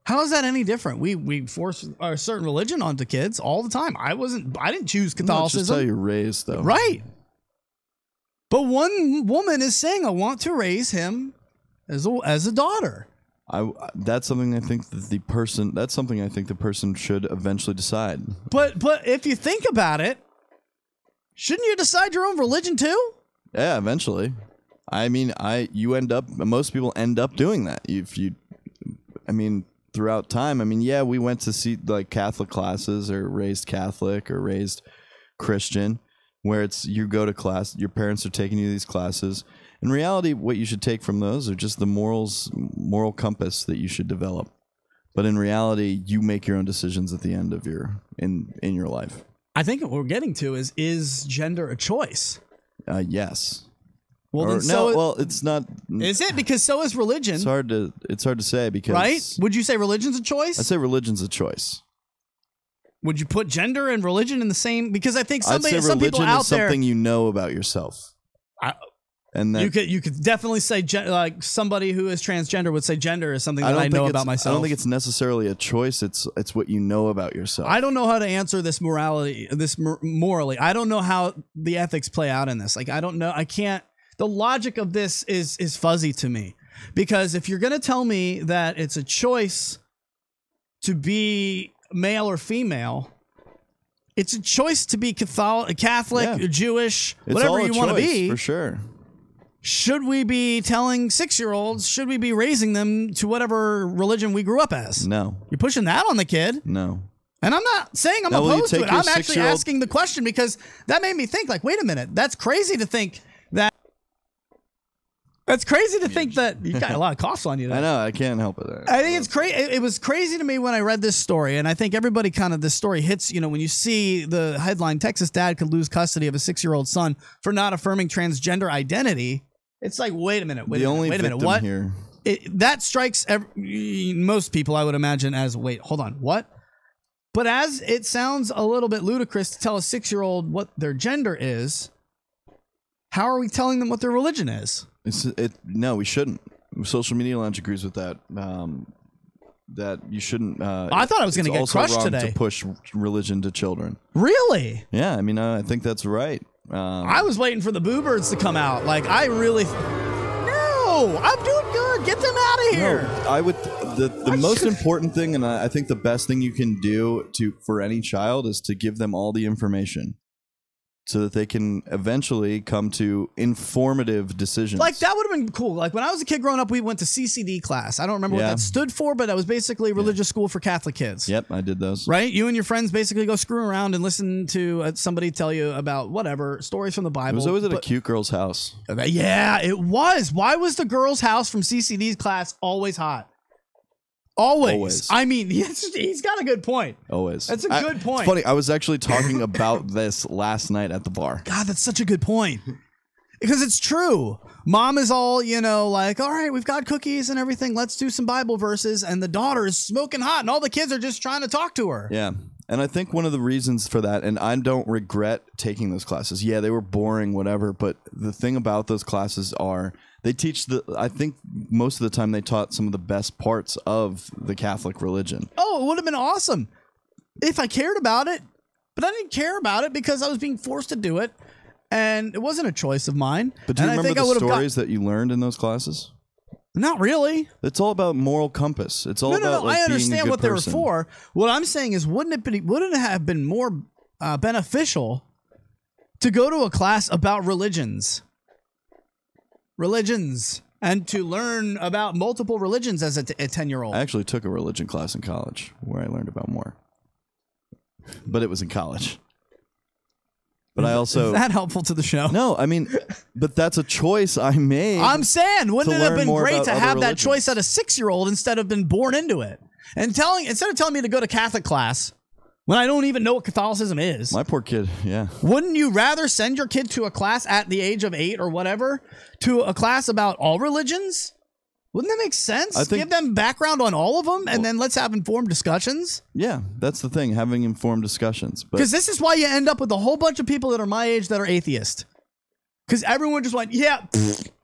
How is that any different? We force a certain religion onto kids all the time. I didn't choose Catholicism. No, it's just how you're raised, though. Right. But one woman is saying, I want to raise him as a daughter. That's something I think that the person should eventually decide. But if you think about it, shouldn't you decide your own religion too? Yeah, eventually. I mean, most people end up doing that. Throughout time. We went to see like Catholic classes or raised Catholic or raised Christian. where it's you go to class, your parents are taking you to these classes. In reality, what you should take from those are just the moral compass that you should develop. But in reality, you make your own decisions at the end of your in your life. I think what we're getting to is gender a choice? Yes. Well, or, then no, well, it's not. Is it? Because so is religion. It's hard to say because. Right? Would you say religion's a choice? I say religion's a choice. Would you put gender and religion in the same? Because I think some people out there. Religion is something you know about yourself. And that, you could definitely say like somebody who is transgender would say gender is something that I know about myself. I don't think it's necessarily a choice. It's what you know about yourself. I don't know how to answer this morally. I don't know how the ethics play out in this. Like I don't know. I can't. The logic of this is fuzzy to me, because if you're going to tell me that it's a choice to be male or female, it's a choice to be Catholic, Jewish, whatever you want to be. For sure. Should we be telling 6-year-olds, should we be raising them to whatever religion we grew up as? No. You're pushing that on the kid? No. And I'm not saying I'm opposed to it. I'm actually asking the question because that made me think, like, wait a minute. That's crazy to think that. That's crazy to think that. You got a lot of coughs on you there. I know. I can't help it. I think it's crazy. It was crazy to me when I read this story. And I think everybody this story hits, when you see the headline, Texas dad could lose custody of a 6-year-old son for not affirming transgender identity. It's like, wait a minute. Wait a minute. What? Here. That strikes most people, I would imagine, as, wait, hold on. What? But as it sounds a little bit ludicrous to tell a 6-year-old what their gender is, how are we telling them what their religion is? No, we shouldn't. Social Media Lounge agrees with that. That you shouldn't. I thought I was going to get crushed today. To push religion to children. Really? Yeah, I mean, I think that's right. I was waiting for the boo birds to come out. Like, I really. No, I'm doing good. Get them out of here. No, I would. The most important thing, and I think the best thing you can do for any child is to give them all the information, so that they can eventually come to informative decisions. Like, that would have been cool. Like, when I was a kid growing up, we went to CCD class. I don't remember what that stood for, but that was basically religious school for Catholic kids. Yep, I did those. Right? You and your friends basically go screw around and listen to somebody tell you about whatever, stories from the Bible. It was always at a cute girl's house. Yeah, it was. Why was the girl's house from CCD's class always hot? Always. I mean, he's got a good point. Always. That's a good point. It's funny. I was actually talking about this last night at the bar. God, that's such a good point. Because it's true. Mom is all, like, all right, we've got cookies and everything. Let's do some Bible verses. And the daughter is smoking hot and all the kids are just trying to talk to her. Yeah. And I think one of the reasons for that, and I don't regret taking those classes. Yeah, they were boring, whatever. But the thing about those classes are they teach I think most of the time they taught some of the best parts of the Catholic religion. Oh, it would have been awesome if I cared about it. But I didn't care about it because I was being forced to do it. And it wasn't a choice of mine. But do you remember the stories that you learned in those classes? Not really. It's all about moral compass. It's all about like, I understand what they were person. for. What I'm saying is, wouldn't it have been more beneficial to go to a class about religions, and to learn about multiple religions as a 10-year-old? I actually took a religion class in college where I learned about more, but it was in college. But I also... Is that helpful to the show? No, I mean, but that's a choice I made. I'm saying, wouldn't it have been great to have that religions. choice at a 6-year-old instead of been born into it? And instead of telling me to go to Catholic class when I don't even know what Catholicism is. My poor kid, yeah. Wouldn't you rather send your kid to a class at the age of 8 or whatever, to a class about all religions? Wouldn't that make sense? Give them background on all of them, and then let's have informed discussions. Yeah, that's the thing, having informed discussions. Because this is why you end up with a whole bunch of people that are my age that are atheist. Because everyone just went, yeah,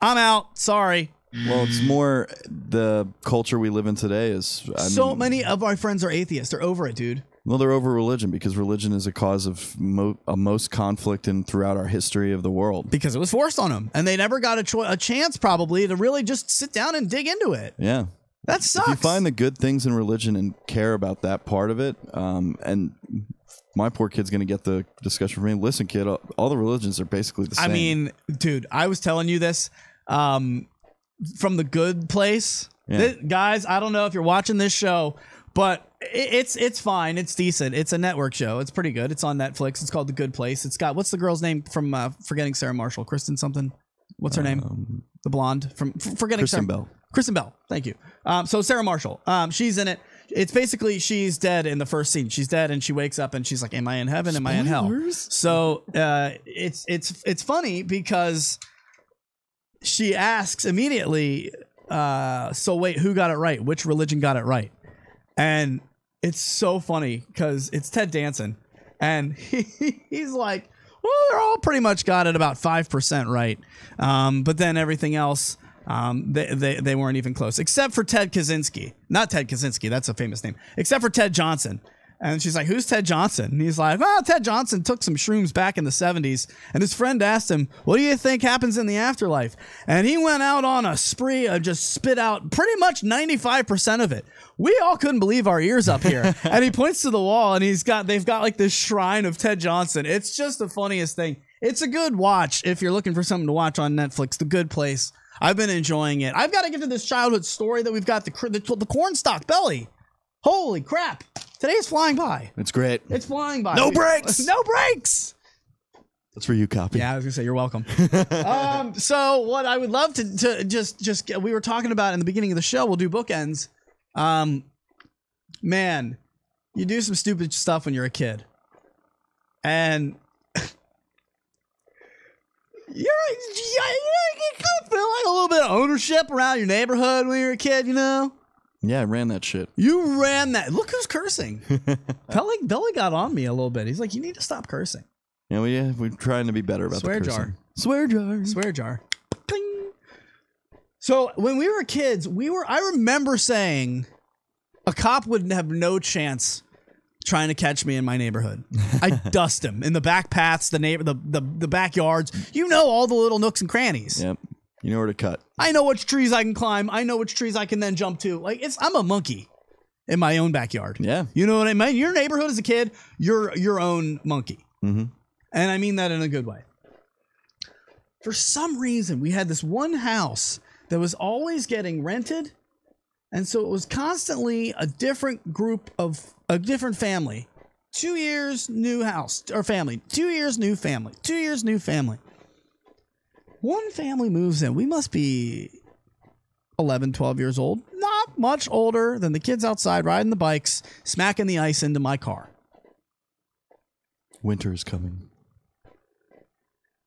I'm out. Sorry. Well, it's more the culture we live in today is... So many of our friends are atheists. They're over it, dude. Well, they're over religion because religion is a cause of most conflict throughout our history of the world. Because it was forced on them. And they never got a chance, probably, to really just sit down and dig into it. Yeah. That sucks. If you find the good things in religion and care about that part of it, and my poor kid's going to get the discussion from me. Listen, kid, all the religions are basically the same. I mean, dude, I was telling you this from The Good Place. Yeah. Guys, I don't know if you're watching this show, but It's fine. It's decent. It's a network show. It's pretty good. It's on Netflix. It's called The Good Place. It's got, what's the girl's name from Forgetting Sarah Marshall? Kristen something. What's her name? The blonde from Forgetting Kristen Sarah. Bell. Kristen Bell. Thank you. So Sarah Marshall. She's in it. It's basically she's dead in the first scene. She's dead and she wakes up and she's like, "Am I in heaven? Am I in hell?" So it's funny because she asks immediately. So wait, who got it right? Which religion got it right? And it's so funny because it's Ted Danson, and he's like, well, they're all pretty much got it about 5% right. But then everything else, they weren't even close, except for Ted Kaczynski. Not Ted Kaczynski, that's a famous name. Except for Ted Johnson. And she's like, who's Ted Johnson? And he's like, well, Ted Johnson took some shrooms back in the 70s. And his friend asked him, what do you think happens in the afterlife? And he went out on a spree of just spit out pretty much 95% of it. We all couldn't believe our ears up here. And he points to the wall and they've got like this shrine of Ted Johnson. It's just the funniest thing. It's a good watch if you're looking for something to watch on Netflix. The Good Place. I've been enjoying it. I've got to get to this childhood story that we've got, the cornstalk belly. Holy crap. Today's flying by. It's great. It's flying by. No breaks. No breaks. That's for you, Copy. Yeah, I was gonna say you're welcome. So what I would love to just get, we were talking about in the beginning of the show. We'll do bookends. Man, you do some stupid stuff when you're a kid, and you kind of feel like a little bit of ownership around your neighborhood when you're a kid. You know. Yeah, I ran that shit. You ran that. Look who's cursing. Belly got on me a little bit. He's like, you need to stop cursing. Yeah, we're trying to be better about Swear the cursing. jar. Swear jar. Swear jar. Ping. So when we were kids, I remember saying a cop would have no chance trying to catch me in my neighborhood. I'd dust him in the back paths, the backyards. You know, all the little nooks and crannies. Yep. You know where to cut. I know which trees I can climb. I know which trees I can then jump to. Like I'm a monkey in my own backyard. Yeah. You know what I mean? Your neighborhood as a kid, you're your own monkey. Mm-hmm. And I mean that in a good way. For some reason, we had this one house that was always getting rented. And so it was constantly a different family. 2 years, new house or family. 2 years, new family. 2 years, new family. One family moves in. We must be 11, 12 years old. Not much older than the kids outside riding the bikes, smacking the ice into my car. Winter is coming.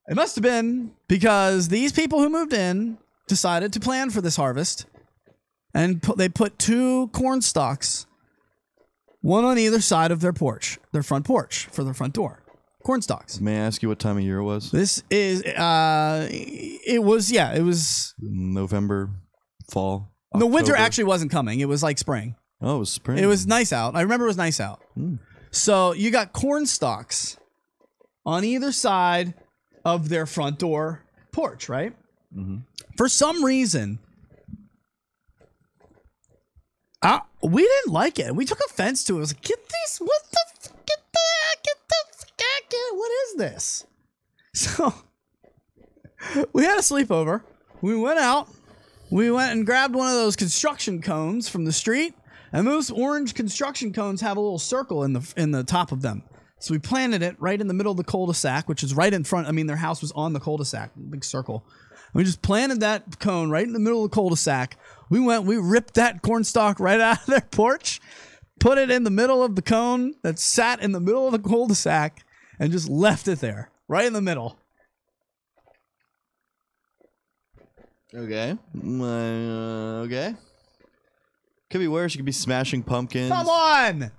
It must have been because these people who moved in decided to plan for this harvest. And they put 2 corn stalks, one on either side of their porch, their front porch for their front door. Corn stalks. May I ask you what time of year it was? This is, it was November, fall. The winter October. actually wasn't coming. It was like spring. Oh, it was spring. It was nice out. I remember it was nice out. So you got corn stalks on either side of their front door porch, right? Mm-hmm. For some reason, we didn't like it. We took offense to it. It was like, get this, what the, what is this? So we had a sleepover. We went out. We went and grabbed one of those construction cones from the street, and those orange construction cones have a little circle in the top of them. So we planted it right in the middle of the cul-de-sac, which is right in front. I mean, their house was on the cul-de-sac, big circle. We just planted that cone right in the middle of the cul-de-sac. We ripped that corn stalk right out of their porch, put it in the middle of the cone that sat in the middle of the cul-de-sac, and just left it there, right in the middle. Okay. Okay. Could be worse. You could be smashing pumpkins. Come on!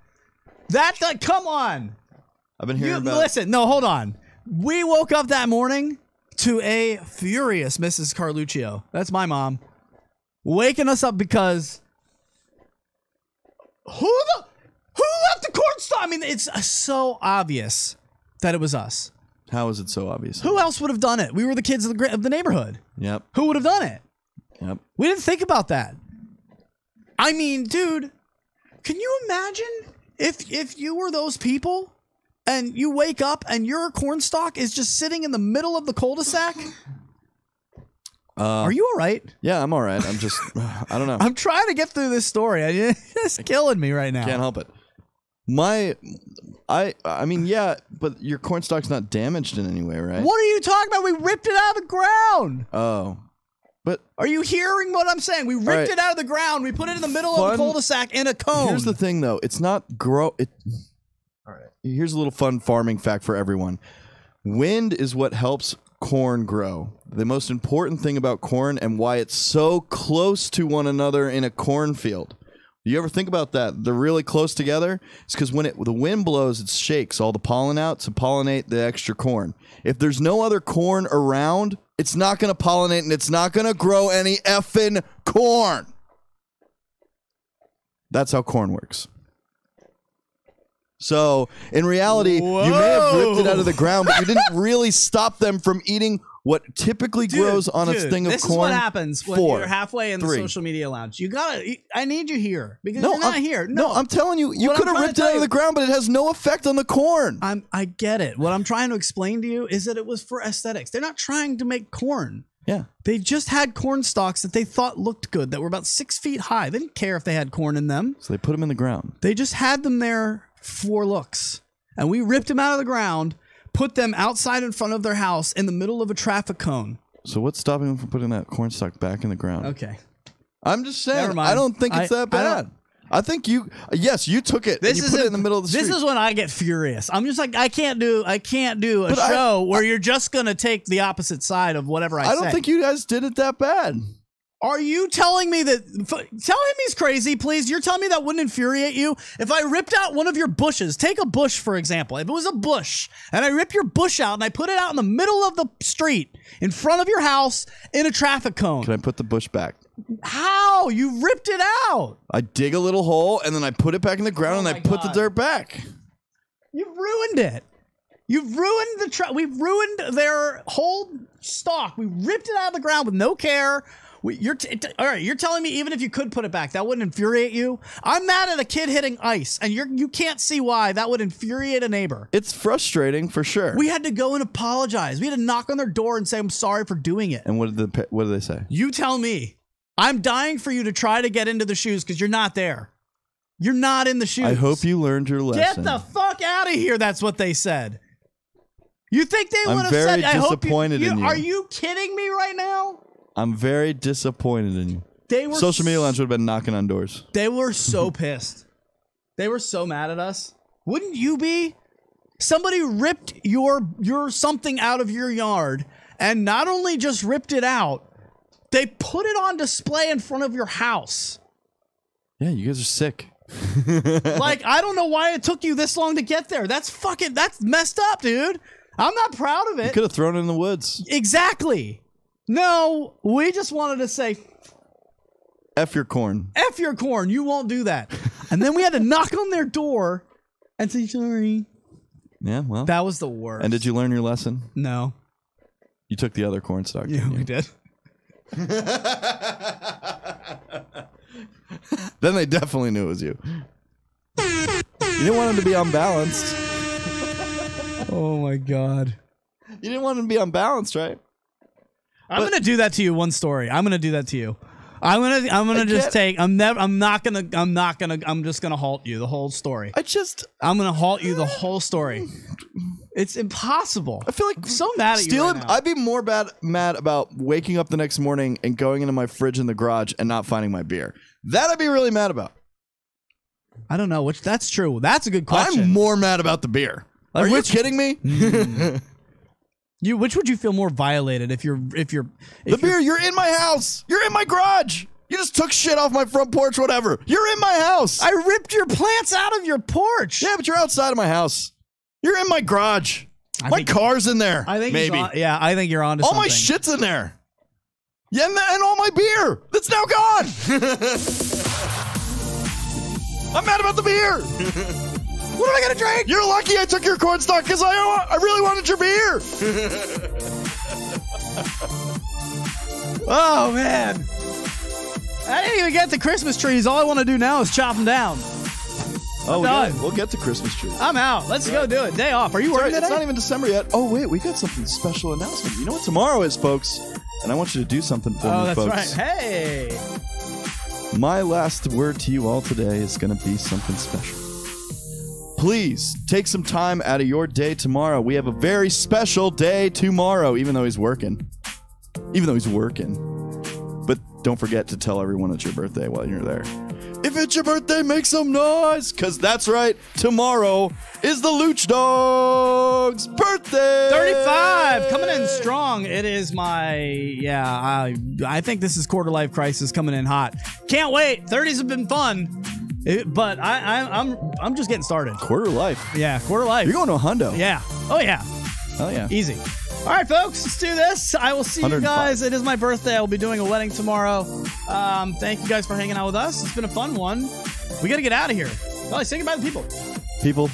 Come on! I've been hearing about... Listen, no, hold on. We woke up that morning to a furious Mrs. Carluccio. That's my mom. Waking us up because... Who left the corn stalk? I mean, it's so obvious that it was us. How is it so obvious? Who else would have done it? We were the kids of the neighborhood. Yep. Who would have done it? Yep. We didn't think about that. I mean, dude, can you imagine if you were those people and you wake up and your corn stalk is just sitting in the middle of the cul-de-sac? Are you all right? Yeah, I'm all right. I'm just, I don't know. I'm trying to get through this story. It's killing me right now. Can't help it. I mean, yeah, but your corn stalk's not damaged in any way, right? What are you talking about? We ripped it out of the ground. Oh. But are you hearing what I'm saying? We ripped it out of the ground. We put it in the middle of a cul-de-sac in a cone. Here's the thing, though. It's not All right. Here's a little fun farming fact for everyone. Wind is what helps corn grow. The most important thing about corn and why it's so close to one another in a cornfield. Do you ever think about that? They're really close together. It's because when the wind blows, it shakes all the pollen out to pollinate the extra corn. If there's no other corn around, it's not going to pollinate and it's not going to grow any effing corn. That's how corn works. So, in reality, you may have ripped it out of the ground, but you didn't really stop them from eating what typically grows on a thing of corn. This is what happens when you're halfway in the social media lounge. I need you here because you're not here. No, I'm telling you, you could have ripped it out of the ground, but it has no effect on the corn. I get it. What I'm trying to explain to you is that it was for aesthetics. They're not trying to make corn. Yeah. They just had corn stalks that they thought looked good, that were about 6 feet high. They didn't care if they had corn in them. So they put them in the ground. They just had them there for looks. And we ripped them out of the ground, put them outside in front of their house in the middle of a traffic cone. So what's stopping them from putting that corn stalk back in the ground? Okay. I'm just saying, I don't think it's that bad. I think you took it and you put it in the middle of the street. This is when I get furious. I'm just like, I can't do a show where you're just going to take the opposite side of whatever I say. I don't think you guys did it that bad. Are you telling me that... Tell him he's crazy, please. You're telling me that wouldn't infuriate you? If I ripped out one of your bushes, take a bush, for example. If it was a bush, and I rip your bush out and I put it out in the middle of the street in front of your house in a traffic cone. Can I put the bush back? How? You ripped it out. I dig a little hole, and then I put it back in the ground, and I put the dirt back. You've ruined it. You've ruined we've ruined their whole stalk. We ripped it out of the ground with no care. All right, you're telling me even if you could put it back, that wouldn't infuriate you? I'm mad at a kid hitting ice, and you can't see why that would infuriate a neighbor. It's frustrating for sure. We had to go and apologize. We had to knock on their door and say, I'm sorry for doing it. And what did they say? You tell me. I'm dying for you to try to get into the shoes because you're not there. You're not in the shoes. I hope you learned your lesson. Get the fuck out of here. That's what they said. You think they would have said, I'm very disappointed in you. Are you kidding me right now? I'm very disappointed in you. They were Social Media Lounge would have been knocking on doors. They were so pissed. They were so mad at us. Wouldn't you be? Somebody ripped your something out of your yard and not only just ripped it out, they put it on display in front of your house. Yeah, you guys are sick. Like, I don't know why it took you this long to get there. That's messed up, dude. I'm not proud of it. You could have thrown it in the woods. Exactly. No, we just wanted to say, F your corn. F your corn. You won't do that. And then we had to knock on their door and say, sorry. Yeah, well. That was the worst. And did you learn your lesson? No. You took the other corn stalk. Yeah, we did. Then they definitely knew it was you. You didn't want him to be unbalanced. Oh my God. You didn't want him to be unbalanced, right? I'm going to do that to you. One story. I'm going to do that to you. I'm just gonna halt you the whole story. I'm gonna halt you the whole story. It's impossible. I feel like I'm so mad at you right now. I'd be more mad about waking up the next morning and going into my fridge in the garage and not finding my beer. That I'd be really mad about. I don't know. That's true. That's a good question. I'm more mad about the beer. Are you kidding me? Which would you feel more violated if you're beer? You're in my house. You're in my garage. You just took shit off my front porch. Whatever. You're in my house. I ripped your plants out of your porch. Yeah, but you're outside of my house. You're in my garage. My car's in there. I think maybe. I think you're onto something. All my shit's in there. Yeah, and all my beer that's now gone. I'm mad about the beer. What am I gonna drink? You're lucky I took your corn stalk because I really wanted your beer. Oh man, I didn't even get the Christmas trees. All I want to do now is chop them down. We'll get to Christmas trees. I'm out. Let's go do it. Day off. Are you working today? It's not even December yet. Oh wait, we got something special announcement. You know what tomorrow is, folks? And I want you to do something for me, that's folks. right. Hey! My last word to you all today is going to be something special. Please take some time out of your day tomorrow. We have a very special day tomorrow, even though he's working. But don't forget to tell everyone it's your birthday while you're there. If it's your birthday, make some noise, because that's right. Tomorrow is the Lucdogg's birthday. 35, coming in strong. It is my, I think this is quarter life crisis coming in hot. Can't wait. 30s have been fun, but I'm just getting started. Quarter life. Yeah, quarter life. You're going to a hundo. Yeah. Oh yeah. Hell yeah. Easy. All right, folks, let's do this. I will see you guys. It is my birthday. I will be doing a wedding tomorrow. Thank you guys for hanging out with us. It's been a fun one. We got to get out of here. Dolly, say goodbye to people. People,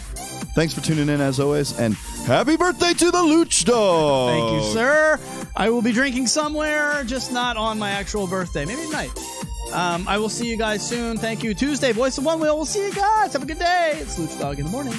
thanks for tuning in as always, and happy birthday to the Lucdogg. Thank you, sir. I will be drinking somewhere, just not on my actual birthday. Maybe tonight. I will see you guys soon. Thank you. Tuesday, Voice of One Wheel. We'll see you guys. Have a good day. It's Lucdogg in the morning.